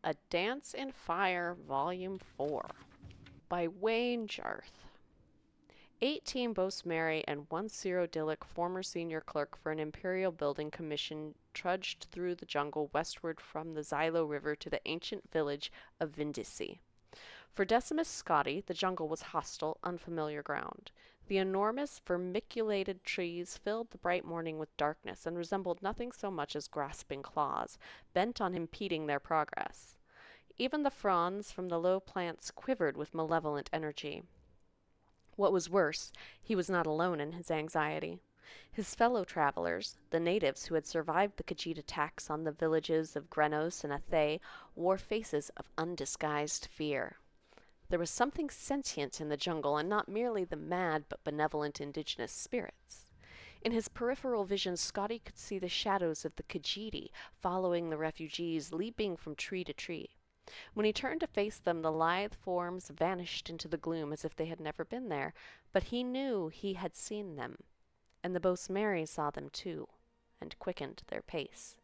A Dance in Fire, Volume 4 by Wayne Jarth. 18 Bosmeri and 1 Cyrodiilic, former senior clerk for an imperial building commission, trudged through the jungle westward from the Xylo River to the ancient village of Vindisi. For Decimus Scotti, the jungle was hostile, unfamiliar ground. The enormous, vermiculated trees filled the bright morning with darkness and resembled nothing so much as grasping claws, bent on impeding their progress. Even the fronds from the low plants quivered with malevolent energy. What was worse, he was not alone in his anxiety. His fellow travelers, the natives who had survived the Khajiit attacks on the villages of Grenos and Athay, wore faces of undisguised fear. There was something sentient in the jungle, and not merely the mad but benevolent indigenous spirits. In his peripheral vision, Scotty could see the shadows of the Khajiiti following the refugees, leaping from tree to tree. When he turned to face them, the lithe forms vanished into the gloom as if they had never been there, but he knew he had seen them, and the Bosmeri saw them too, and quickened their pace.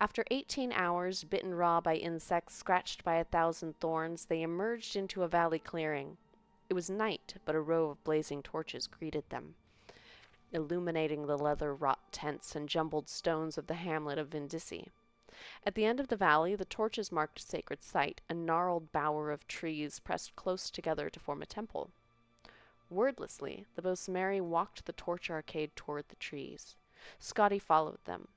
After 18 hours, bitten raw by insects, scratched by 1,000 thorns, they emerged into a valley clearing. It was night, but a row of blazing torches greeted them, illuminating the leather-wrought tents and jumbled stones of the hamlet of Vindisi. At the end of the valley, the torches marked a sacred site, a gnarled bower of trees pressed close together to form a temple. Wordlessly, the Bosmeri walked the torch arcade toward the trees. Scotty followed them.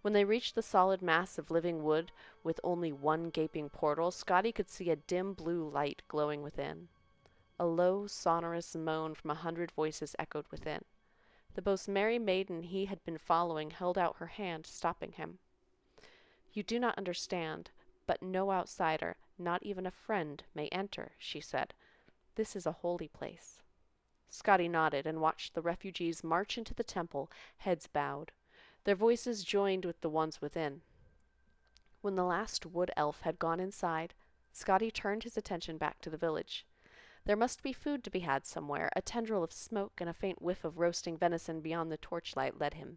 When they reached the solid mass of living wood, with only one gaping portal, Scotty could see a dim blue light glowing within. A low, sonorous moan from 100 voices echoed within. The Bosmeri maiden he had been following held out her hand, stopping him. "You do not understand, but no outsider, not even a friend, may enter," she said. "This is a holy place." Scotty nodded and watched the refugees march into the temple, heads bowed. Their voices joined with the ones within. When the last wood elf had gone inside, Scotty turned his attention back to the village. There must be food to be had somewhere. A tendril of smoke and a faint whiff of roasting venison beyond the torchlight led him.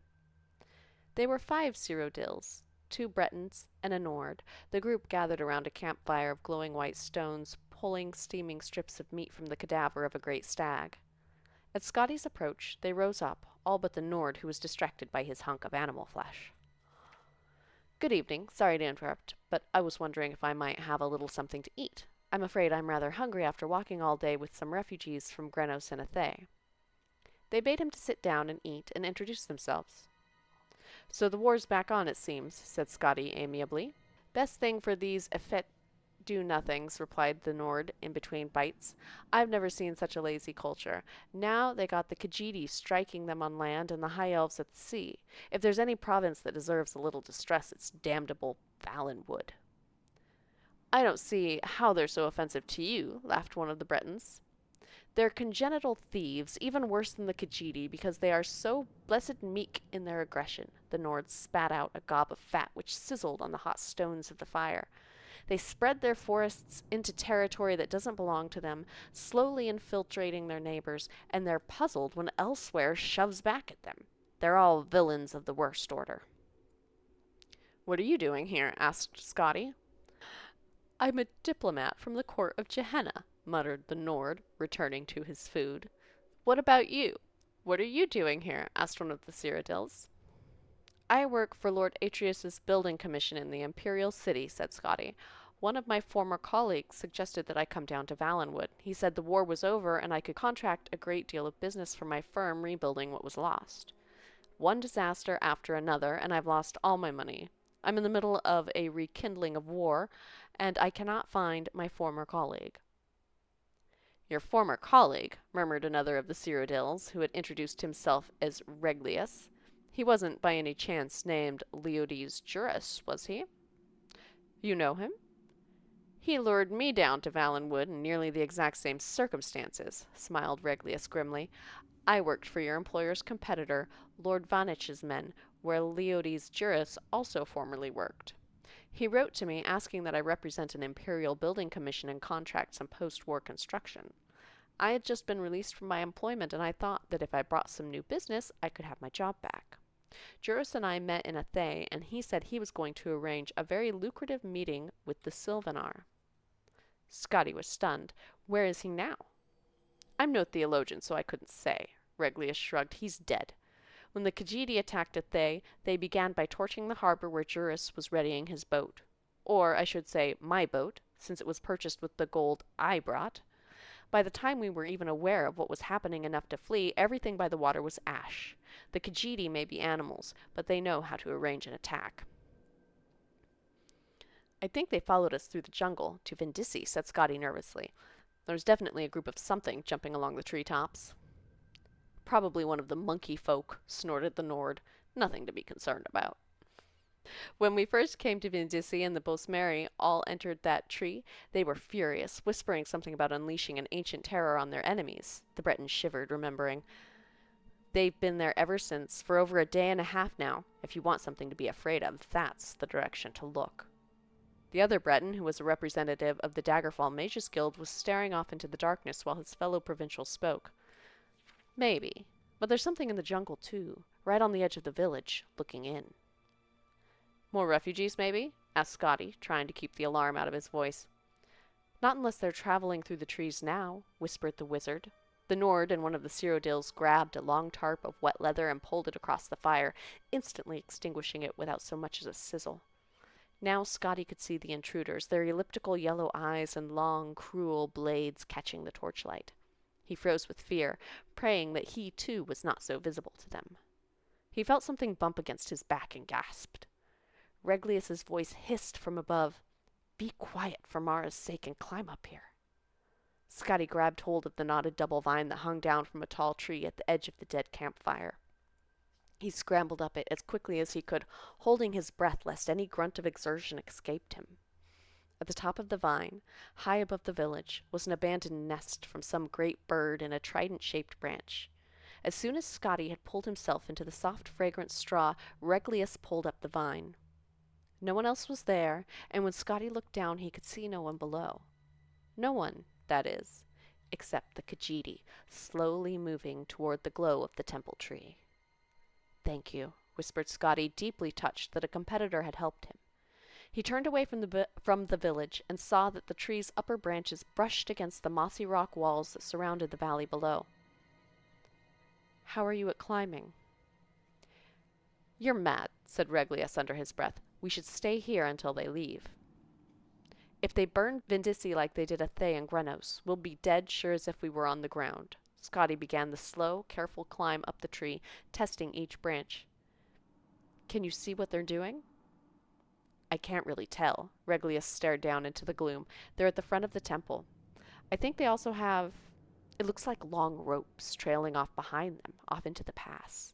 They were 5 Cyrodiils, 2 Bretons, and a Nord. The group gathered around a campfire of glowing white stones, pulling steaming strips of meat from the cadaver of a great stag. At Scotty's approach, they rose up, all but the Nord, who was distracted by his hunk of animal flesh. "Good evening. Sorry to interrupt, but I was wondering if I might have a little something to eat. I'm afraid I'm rather hungry after walking all day with some refugees from Grenos and Athay." They bade him to sit down and eat, and introduced themselves. "So the war's back on, it seems," said Scotty amiably. "Best thing for these effete do-nothings," replied the Nord in between bites. "I've never seen such a lazy culture. Now they got the Khajiiti striking them on land and the High Elves at the sea. If there's any province that deserves a little distress, it's damnable Valenwood." "I don't see how they're so offensive to you," laughed one of the Bretons. "They're congenital thieves, even worse than the Khajiiti, because they are so blessed meek in their aggression." The Nord spat out a gob of fat which sizzled on the hot stones of the fire. "They spread their forests into territory that doesn't belong to them, slowly infiltrating their neighbors, and they're puzzled when elsewhere shoves back at them. They're all villains of the worst order." "What are you doing here?" asked Scotty. "I'm a diplomat from the court of Gehenna," muttered the Nord, returning to his food. "What about you? What are you doing here?" asked one of the Cyrodiils. "I work for Lord Atreus's building commission in the imperial city," said Scotty. "One of my former colleagues suggested that I come down to Valenwood. He said the war was over and I could contract a great deal of business for my firm rebuilding what was lost. One disaster after another, and I've lost all my money. I'm in the middle of a rekindling of war, and I cannot find my former colleague." "Your former colleague," murmured another of the Cyrodiils, who had introduced himself as Reglius. "He wasn't by any chance named Leodes Juris, was he?" "You know him?" "He lured me down to Valenwood in nearly the exact same circumstances," smiled Reglius grimly. "I worked for your employer's competitor, Lord Vanitch's men, where Leodes Juris also formerly worked. He wrote to me asking that I represent an imperial building commission and contract some post-war construction. I had just been released from my employment, and I thought that if I brought some new business, I could have my job back." Juris and I met in a Thay, and he said he was going to arrange a very lucrative meeting with the Sylvanar. Scotty was stunned. Where is he now? I'm no theologian, so I couldn't say. Reglius shrugged. He's dead. When the Khajiit attacked a Thay, they began by torching the harbor where Juris was readying his boat. Or, I should say, my boat, since it was purchased with the gold I brought. By the time we were even aware of what was happening enough to flee, everything by the water was ash. The Khajiit may be animals, but they know how to arrange an attack. I think they followed us through the jungle to Vindisi, said Scotty nervously. There's definitely a group of something jumping along the treetops. Probably one of the monkey folk, snorted the Nord. Nothing to be concerned about. When we first came to Vindisi and the Bosmeri all entered that tree, they were furious, whispering something about unleashing an ancient terror on their enemies. The Breton shivered, remembering. They've been there ever since, for over a day and a half now. If you want something to be afraid of, that's the direction to look. The other Breton, who was a representative of the Daggerfall Mages Guild, was staring off into the darkness while his fellow provincial spoke. Maybe, but there's something in the jungle too, right on the edge of the village, looking in. More refugees, maybe? Asked Scotty, trying to keep the alarm out of his voice. Not unless they're traveling through the trees now, whispered the wizard. The Nord and one of the Cyrodiils grabbed a long tarp of wet leather and pulled it across the fire, instantly extinguishing it without so much as a sizzle. Now Scotty could see the intruders, their elliptical yellow eyes and long, cruel blades catching the torchlight. He froze with fear, praying that he too was not so visible to them. He felt something bump against his back and gasped. Reglius's voice hissed from above. Be quiet for Mara's sake and climb up here. Scotty grabbed hold of the knotted double vine that hung down from a tall tree at the edge of the dead campfire. He scrambled up it as quickly as he could, holding his breath lest any grunt of exertion escaped him. At the top of the vine, high above the village, was an abandoned nest from some great bird in a trident-shaped branch. As soon as Scotty had pulled himself into the soft, fragrant straw, Reglius pulled up the vine. No one else was there, and when Scotty looked down he could see no one below. No one, that is, except the Khajiit, slowly moving toward the glow of the temple tree. Thank you, whispered Scotty, deeply touched that a competitor had helped him. He turned away from the village and saw that the tree's upper branches brushed against the mossy rock walls that surrounded the valley below. How are you at climbing? You're mad, said Reglius under his breath. We should stay here until they leave. If they burn Vindisi like they did at Thay and Grenos, we'll be dead sure as if we were on the ground. Scotty began the slow, careful climb up the tree, testing each branch. Can you see what they're doing? I can't really tell. Reglius stared down into the gloom. They're at the front of the temple. I think they also have, it looks like long ropes trailing off behind them, off into the pass.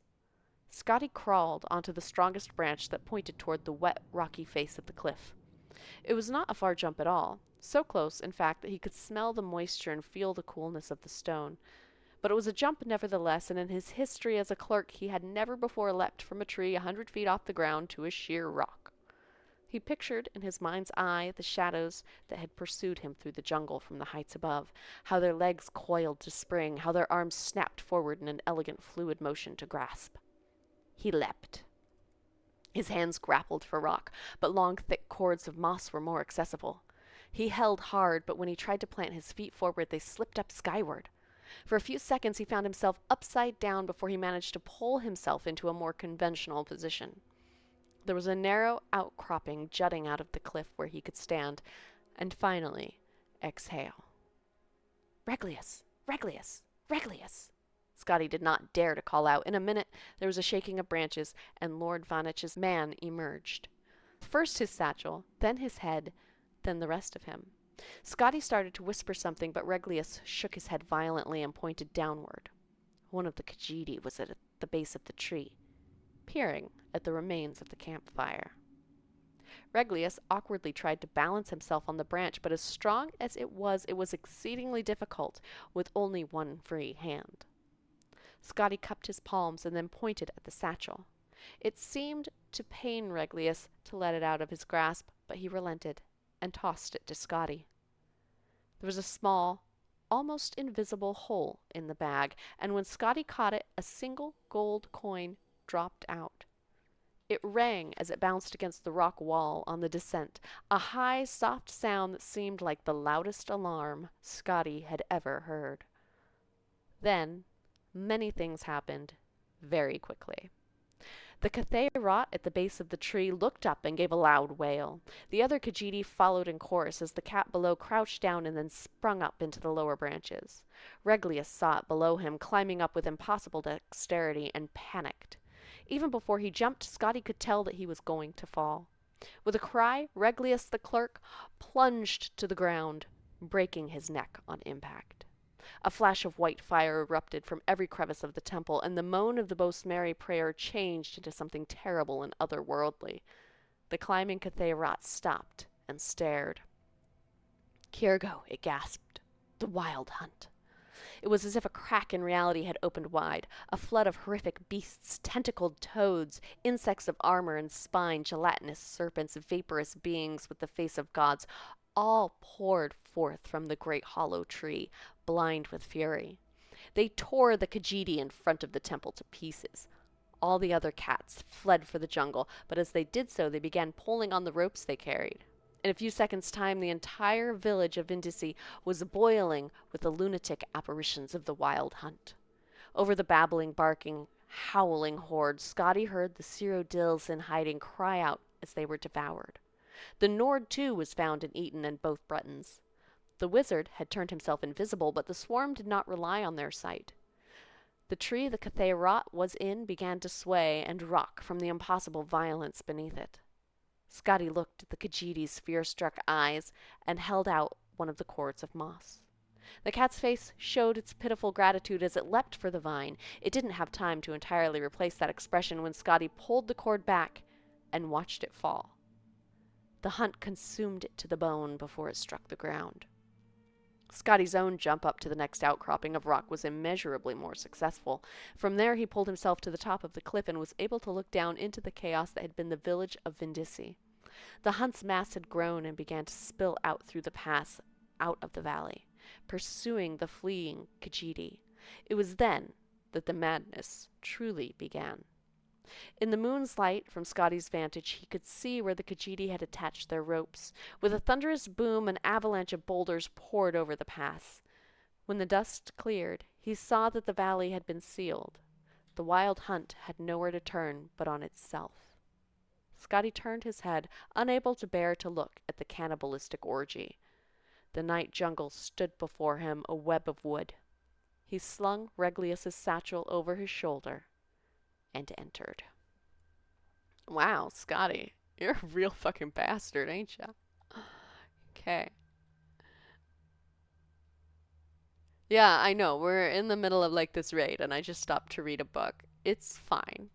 Scotty crawled onto the strongest branch that pointed toward the wet, rocky face of the cliff. It was not a far jump at all, so close, in fact, that he could smell the moisture and feel the coolness of the stone. But it was a jump nevertheless, and in his history as a clerk he had never before leapt from a tree 100 feet off the ground to a sheer rock. He pictured in his mind's eye the shadows that had pursued him through the jungle from the heights above, how their legs coiled to spring, how their arms snapped forward in an elegant fluid motion to grasp. He leapt. His hands grappled for rock, but long, thick cords of moss were more accessible. He held hard, but when he tried to plant his feet forward, they slipped up skyward. For a few seconds he found himself upside down before he managed to pull himself into a more conventional position. There was a narrow outcropping jutting out of the cliff where he could stand, and finally exhale. Reglius! Reglius! Reglius! Scotty did not dare to call out. In a minute there was a shaking of branches, and Lord Vanitch's man emerged. First his satchel, then his head, then the rest of him. Scotty started to whisper something, but Reglius shook his head violently and pointed downward. One of the Khajiit was at the base of the tree, peering at the remains of the campfire. Reglius awkwardly tried to balance himself on the branch, but as strong as it was exceedingly difficult with only one free hand. Scotty cupped his palms and then pointed at the satchel. It seemed to pain Reglius to let it out of his grasp, but he relented and tossed it to Scotty. There was a small, almost invisible hole in the bag, and when Scotty caught it, a single gold coin dropped out, It rang as it bounced against the rock wall on the descent, a high, soft sound that seemed like the loudest alarm Scotty had ever heard. Then, many things happened very quickly. The Cathay Rot at the base of the tree looked up and gave a loud wail. The other Khajiit followed in chorus as the cat below crouched down and then sprung up into the lower branches. Reglius saw it below him, climbing up with impossible dexterity, and panicked. Even before he jumped, Scotty could tell that he was going to fall. With a cry, Reglius the clerk plunged to the ground, breaking his neck on impact. A flash of white fire erupted from every crevice of the temple, and the moan of the Bosmeri prayer changed into something terrible and otherworldly. The climbing Cathay-Rat stopped and stared. Kyrgo, it gasped. The Wild Hunt. It was as if a crack in reality had opened wide. A flood of horrific beasts, tentacled toads, insects of armor and spine, gelatinous serpents, vaporous beings with the face of gods, all poured forth from the great hollow tree, blind with fury. They tore the Khajiit in front of the temple to pieces. All the other cats fled for the jungle, but as they did so, they began pulling on the ropes they carried. In a few seconds' time, the entire village of Vindisi was boiling with the lunatic apparitions of the Wild Hunt. Over the babbling, barking, howling horde, Scotty heard the Cyrodiils in hiding cry out as they were devoured. The Nord, too, was found and eaten, and both Bretons. The wizard had turned himself invisible, but the swarm did not rely on their sight. The tree the Cathay Rot was in began to sway and rock from the impossible violence beneath it. Scotty looked at the Khajiiti's fear-struck eyes and held out one of the cords of moss. The cat's face showed its pitiful gratitude as it leapt for the vine. It didn't have time to entirely replace that expression when Scotty pulled the cord back and watched it fall. The hunt consumed it to the bone before it struck the ground. Scotty's own jump up to the next outcropping of rock was immeasurably more successful. From there he pulled himself to the top of the cliff and was able to look down into the chaos that had been the village of Vindisi. The hunt's mass had grown and began to spill out through the pass out of the valley, pursuing the fleeing Khajiit. It was then that the madness truly began. In the moon's light, from Scotty's vantage, he could see where the Khajiit had attached their ropes. With a thunderous boom, an avalanche of boulders poured over the pass. When the dust cleared, he saw that the valley had been sealed. The Wild Hunt had nowhere to turn but on itself. Scotty turned his head, unable to bear to look at the cannibalistic orgy. The night jungle stood before him, a web of wood. He slung Reglius's satchel over his shoulder and entered. Wow, Scotty, you're a real fucking bastard, ain't ya? Okay. Yeah, I know. We're in the middle of like this raid, and I just stopped to read a book. It's fine.